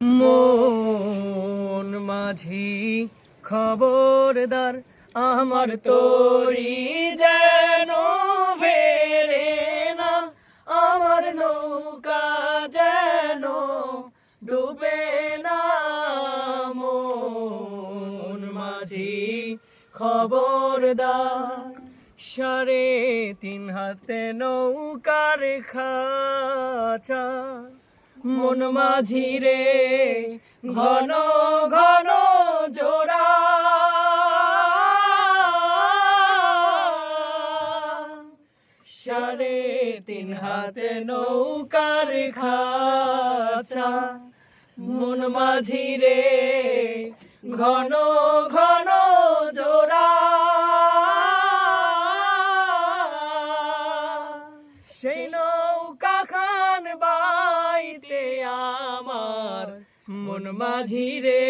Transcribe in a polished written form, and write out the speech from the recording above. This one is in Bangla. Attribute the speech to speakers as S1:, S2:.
S1: মন মাঝি খবরদার, আমার তোরি যেন ফেরে না, আমার নৌকা যেন ডুবে না। মন মাঝি খবরদার, 3.5 হাতে নৌকার খাঁচা, মন মাঝি রে ঘন ঘন জোড়া। 3.5 হাতে নৌকার খাঁচা, মন মাঝি রে ঘন ঘন জোড়া। সেই নৌকা খান বাইতে আমার মন মাঝি রে।